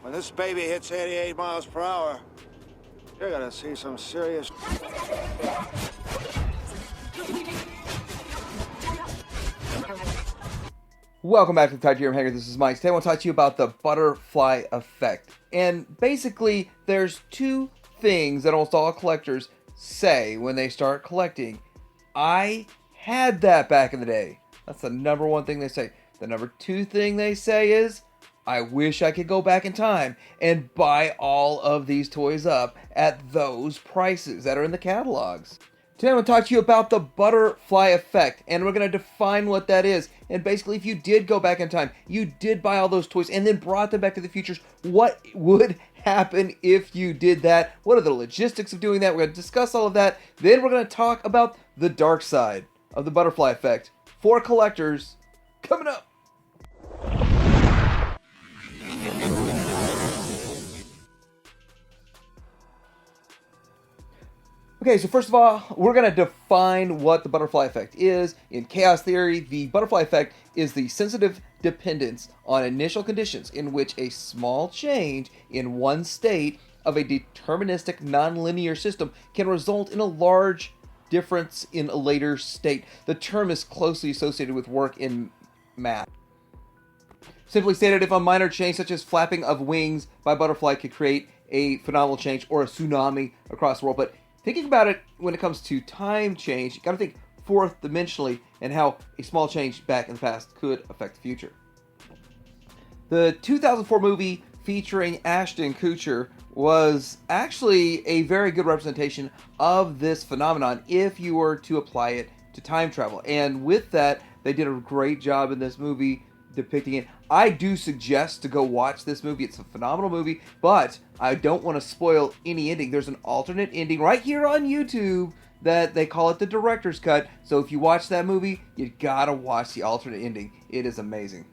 When this baby hits 88 miles per hour, you're gonna see some serious... Welcome back to the Titanium Hanger. This is Mike. Today I want to talk to you about the butterfly effect. And basically, there's two things that almost all collectors say when they start collecting. I had that back in the day. That's the number one thing they say. The number two thing they say is, I wish I could go back in time and buy all of these toys up at those prices that are in the catalogs. Today I'm going to talk to you about the butterfly effect, and we're going to define what that is. And basically, if you did go back in time, you did buy all those toys and then brought them back to the futures, what would happen if you did that? What are the logistics of doing that? We're going to discuss all of that. Then we're going to talk about the dark side of the butterfly effect for collectors coming up. Okay, so first of all, we're going to define what the butterfly effect is. In chaos theory, the butterfly effect is the sensitive dependence on initial conditions in which a small change in one state of a deterministic nonlinear system can result in a large difference in a later state. The term is closely associated with work in math. Simply stated, if a minor change such as flapping of wings by a butterfly could create a phenomenal change or a tsunami across the world, but thinking about it when it comes to time change, you got to think fourth dimensionally and how a small change back in the past could affect the future. The 2004 movie featuring Ashton Kutcher was actually a very good representation of this phenomenon if you were to apply it to time travel. And with that, they did a great job in this movie depicting it. I do suggest to go watch this movie. It's a phenomenal movie, but I don't want to spoil any ending. There's an alternate ending right here on YouTube that they call it the director's cut. So if you watch that movie, you gotta watch the alternate ending. It is amazing.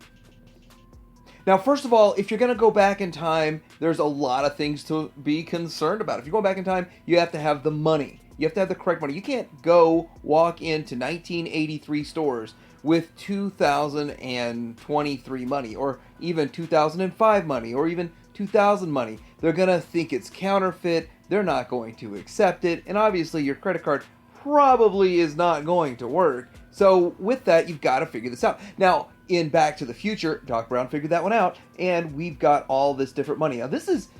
Now, first of all, if you're going to go back in time, there's a lot of things to be concerned about. If you're going back in time, you have to have the money. You have to have the correct money. You can't go walk into 1983 stores with 2023 money, or even 2005 money, or even 2000 money. They're going to think it's counterfeit. They're not going to accept it. And obviously, your credit card probably is not going to work. So with that, you've got to figure this out. Now, in Back to the Future, Doc Brown figured that one out, and we've got all this different money. Now, this is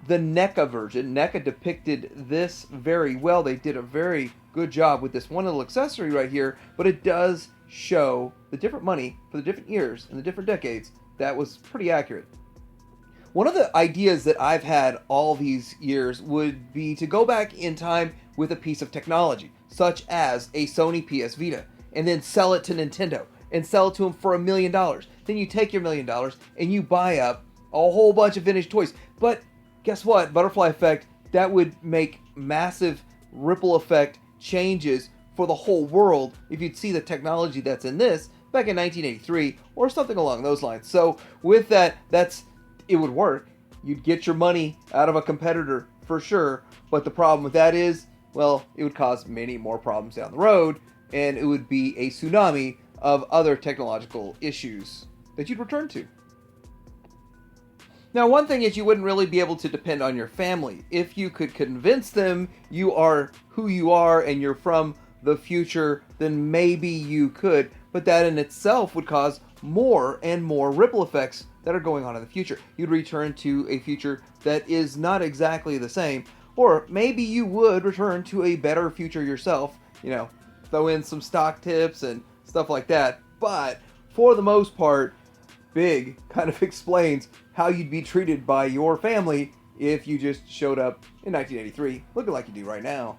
the NECA version. NECA depicted this very well. They did a very good job with this one little accessory right here, but it does show the different money for the different years and the different decades. That was pretty accurate. One of the ideas that I've had all these years would be to go back in time with a piece of technology, such as a Sony PS Vita, and then sell it to Nintendo, and sell it to them for $1 million. Then you take your $1 million and you buy up a whole bunch of vintage toys. But guess what? Butterfly effect, that would make massive ripple effect changes for the whole world if you'd see the technology that's in this back in 1983 or something along those lines. So with that, it would work. You'd get your money out of a competitor for sure. But the problem with that is, well, it would cause many more problems down the road, and it would be a tsunami of other technological issues that you'd return to. Now, one thing is you wouldn't really be able to depend on your family. If you could convince them you are who you are and you're from the future, then maybe you could, but that in itself would cause more and more ripple effects that are going on in the future. You'd return to a future that is not exactly the same, or maybe you would return to a better future yourself, throw in some stock tips and stuff like that. But for the most part, Big kind of explains how you'd be treated by your family if you just showed up in 1983 looking like you do right now.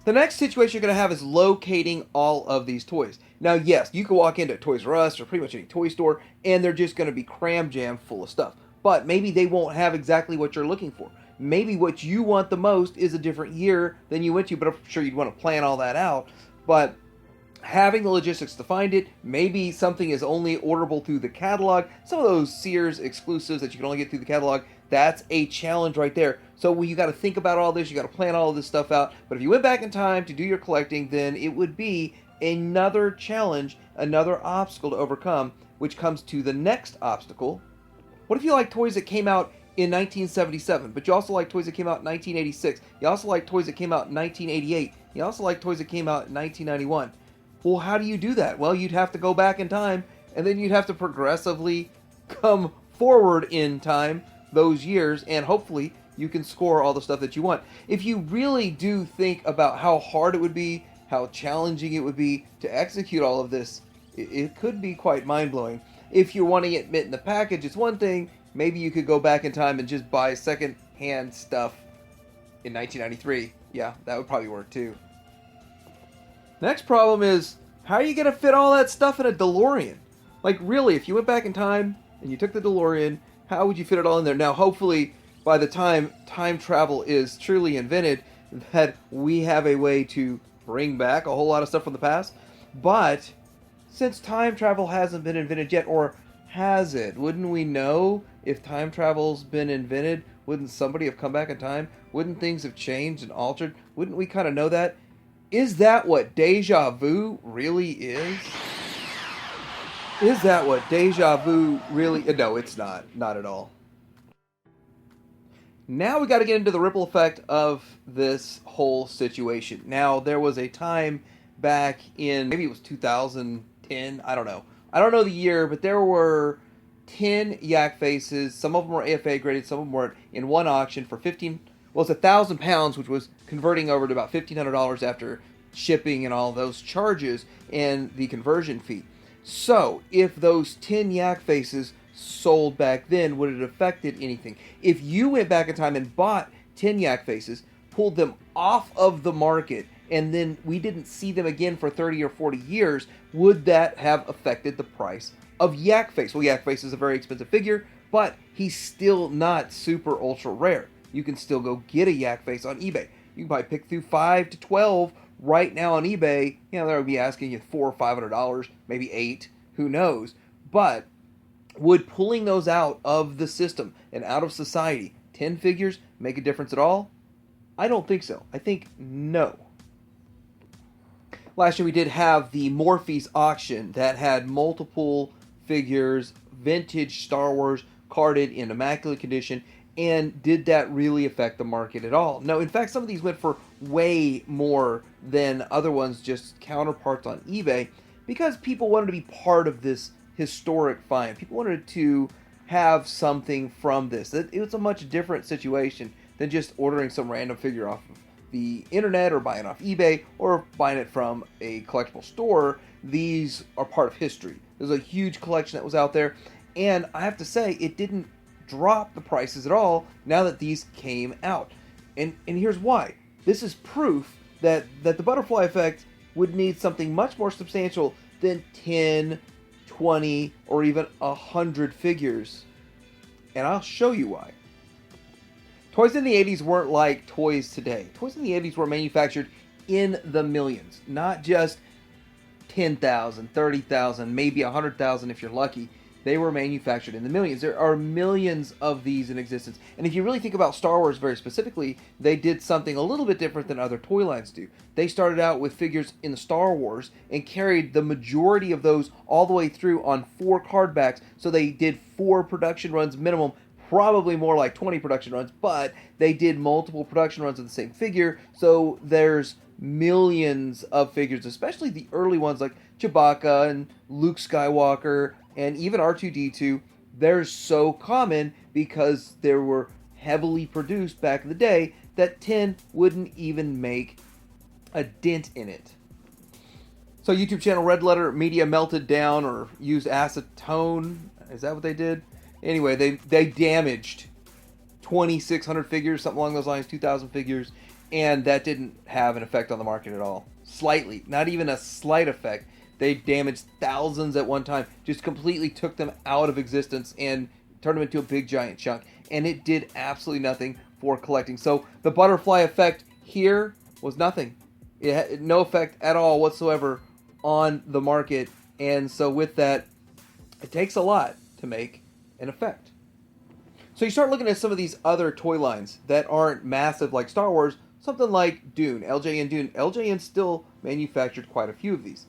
The next situation you're going to have is locating all of these toys. Now, yes, you can walk into Toys R Us or pretty much any toy store and they're just going to be cram jam full of stuff. But maybe they won't have exactly what you're looking for. Maybe what you want the most is a different year than you went to, but I'm sure you'd want to plan all that out. But having the logistics to find it, maybe something is only orderable through the catalog. Some of those Sears exclusives that you can only get through the catalog, that's a challenge right there. So you got to think about all this, you got to plan all of this stuff out. But if you went back in time to do your collecting, then it would be another challenge, another obstacle to overcome, which comes to the next obstacle, What if you like toys that came out in 1977, but you also like toys that came out in 1986? You also like toys that came out in 1988. You also like toys that came out in 1991. Well, how do you do that? Well, you'd have to go back in time, and then you'd have to progressively come forward in time those years, and hopefully you can score all the stuff that you want. If you really do think about how hard it would be, how challenging it would be to execute all of this, it could be quite mind-blowing. If you're wanting it in the package, it's one thing. Maybe you could go back in time and just buy second-hand stuff in 1993. Yeah, that would probably work too. Next problem is, how are you going to fit all that stuff in a DeLorean? Like, really, if you went back in time and you took the DeLorean, how would you fit it all in there? Now, hopefully, by the time time travel is truly invented, that we have a way to bring back a whole lot of stuff from the past. But since time travel hasn't been invented yet, or has it? Wouldn't we know if time travel's been invented? Wouldn't somebody have come back in time? Wouldn't things have changed and altered? Wouldn't we kind of know that? Is that what deja vu really is? Is that what deja vu really... No, it's not. Not at all. Now we got to get into the ripple effect of this whole situation. Now, there was a time back in, maybe it was 2010, I don't know. I don't know the year, but there were 10 yak faces. Some of them were AFA graded, some of them weren't, in one auction for it's £1,000, which was converting over to about $1,500 after shipping and all those charges and the conversion fee. So, if those 10 yak faces sold back then, would it have affected anything? If you went back in time and bought 10 yak faces, pulled them off of the market, and then we didn't see them again for 30 or 40 years, would that have affected the price of yak face? Well, yak face is a very expensive figure, but he's still not super ultra rare. You can still go get a yak face on eBay. You can probably pick through 5 to 12 right now on eBay. You know, they'll be asking you $400 or $500, maybe $8, who knows. But would pulling those out of the system and out of society, 10 figures, make a difference at all? I don't think so. I think no. Last year we did have the Morpheus auction that had multiple figures, vintage Star Wars, carded in immaculate condition, and did that really affect the market at all? No, in fact, some of these went for way more than other ones, just counterparts on eBay, because people wanted to be part of this historic find. People wanted to have something from this. It was a much different situation than just ordering some random figure off of the internet or buying off eBay or buying it from a collectible store. These are part of history. There's a huge collection that was out there, and I have to say, it didn't drop the prices at all now that these came out. And here's why. This is proof that the butterfly effect would need something much more substantial than 10, 20, or even 100 figures. And I'll show you why. Toys in the 80s weren't like toys today. Toys in the 80s were manufactured in the millions, not just 10,000, 30,000, maybe 100,000 if you're lucky. They were manufactured in the millions. There are millions of these in existence. And if you really think about Star Wars very specifically, they did something a little bit different than other toy lines do. They started out with figures in the Star Wars and carried the majority of those all the way through on 4 card backs. So they did 4 production runs minimum, probably more like 20 production runs, but they did multiple production runs of the same figure. So there's millions of figures, especially the early ones like Chewbacca and Luke Skywalker, and even R2-D2, they're so common because they were heavily produced back in the day that 10 wouldn't even make a dent in it. So YouTube channel Red Letter Media melted down or used acetone. Is that what they did? Anyway, they damaged 2,600 figures, something along those lines, 2,000 figures, and that didn't have an effect on the market at all. Slightly, not even a slight effect. They damaged thousands at one time, just completely took them out of existence and turned them into a big giant chunk. And it did absolutely nothing for collecting. So the butterfly effect here was nothing. It had no effect at all whatsoever on the market. And so with that, it takes a lot to make an effect. So you start looking at some of these other toy lines that aren't massive like Star Wars, something like Dune, LJN Dune. LJN still manufactured quite a few of these.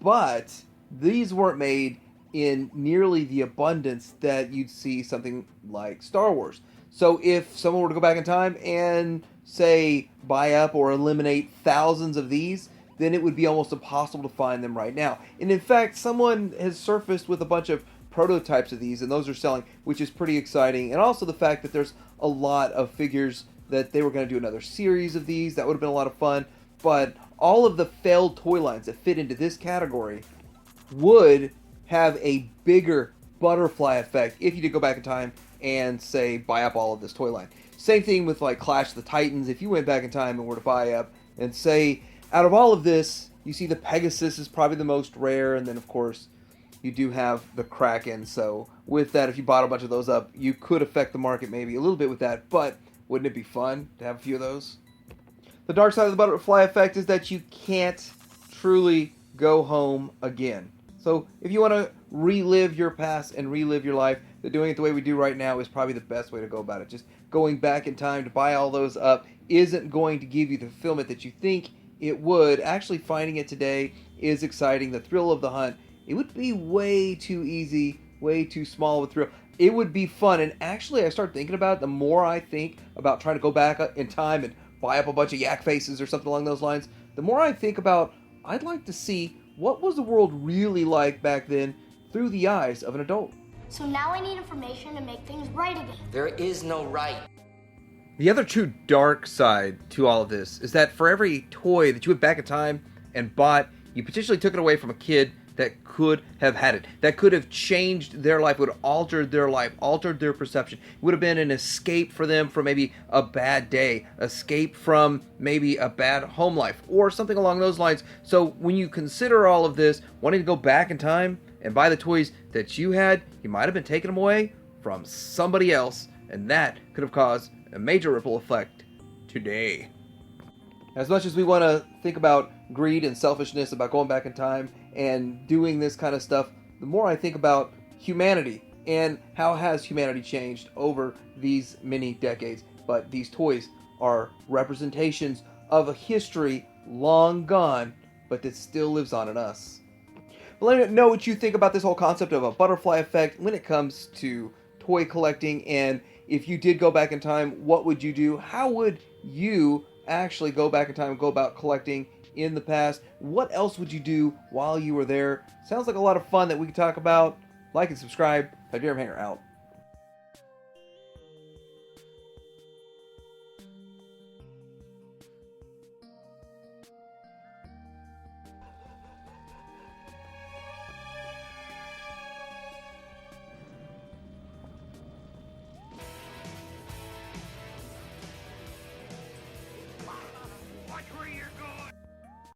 But these weren't made in nearly the abundance that you'd see something like Star Wars. So if someone were to go back in time and say buy up or eliminate thousands of these, then it would be almost impossible to find them right now. And in fact, someone has surfaced with a bunch of prototypes of these, and those are selling, which is pretty exciting. And also the fact that there's a lot of figures that they were going to do another series of these. That would have been a lot of fun. But all of the failed toy lines that fit into this category would have a bigger butterfly effect if you did go back in time and say buy up all of this toy line. Same thing with like Clash of the Titans. If you went back in time and were to buy up and say out of all of this, you see the Pegasus is probably the most rare, and then of course you do have the Kraken. So with that, if you bought a bunch of those up, you could affect the market maybe a little bit with that. But wouldn't it be fun to have a few of those? The dark side of the butterfly effect is that you can't truly go home again. So if you want to relive your past and relive your life, then doing it the way we do right now is probably the best way to go about it. Just going back in time to buy all those up isn't going to give you the fulfillment that you think it would. Actually finding it today is exciting. The thrill of the hunt, it would be way too easy, way too small of a thrill. It would be fun, and actually I start thinking about it, the more I think about trying to go back in time and buy up a bunch of yak faces or something along those lines, the more I think about, I'd like to see what was the world really like back then through the eyes of an adult. So now I need information to make things right again. There is no right. The other true dark side to all of this is that for every toy that you went back in time and bought, you potentially took it away from a kid that could have had it, that could have changed their life, would have altered their life, altered their perception. It would have been an escape for them from maybe a bad day, escape from maybe a bad home life, or something along those lines. So when you consider all of this, wanting to go back in time and buy the toys that you had, you might have been taking them away from somebody else, and that could have caused a major ripple effect today. As much as we want to think about greed and selfishness, about going back in time and doing this kind of stuff, the more I think about humanity and how has humanity changed over these many decades. But these toys are representations of a history long gone, but that still lives on in us. But let me know what you think about this whole concept of a butterfly effect when it comes to toy collecting, and if you did go back in time, what would you do? How would you actually go back in time and go about collecting in the past? What else would you do while you were there? Sounds like a lot of fun that we can talk about. Like and subscribe. Tiberium Hanger out. Watch where you're going.